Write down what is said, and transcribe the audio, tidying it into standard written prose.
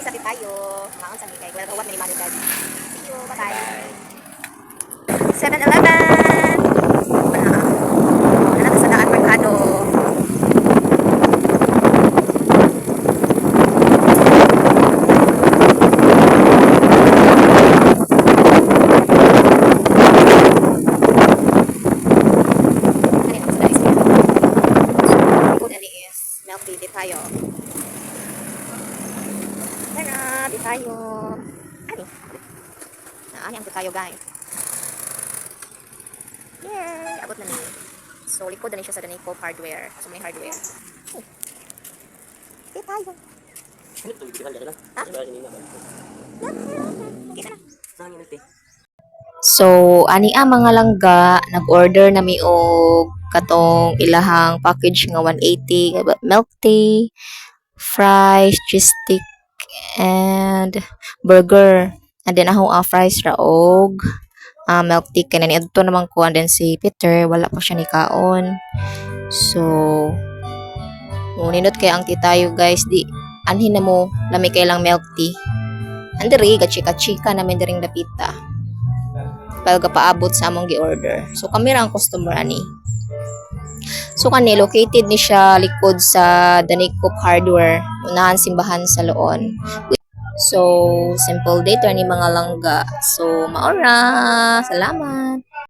sa tayo. Maon sa mikay. Wala kawat na ni Manu guys. See you. Bye-bye. 7-Eleven. Wala na sa daan Mercado. Milk tea, di tayo. Tara, di tayo. Ani? Ani ang di tayo guys. Yay! Abot na ni. So, likod na siya sa Daniko hardware. So, may hardware. Di tayo. Ha? So, ani mga langga, nag-order na mi og katong ilahang package nga 180 milk tea, fries, cheese stick, and burger. And then ako fries ra og milk tea kay nani adto naman ko, and then si Peter wala pa siya ni kaon. So, nindot kay ang titayo guys, di anhin na mo lami kay lang milk tea. Andiri ka-chika namin diring dapita. Pagpaabot sa among gi-order. So kami ra ang customer ani. So kani located ni siya likod sa Danikop Hardware, unahan simbahan sa Loon. So simple date ni mga langga. So maora, salamat.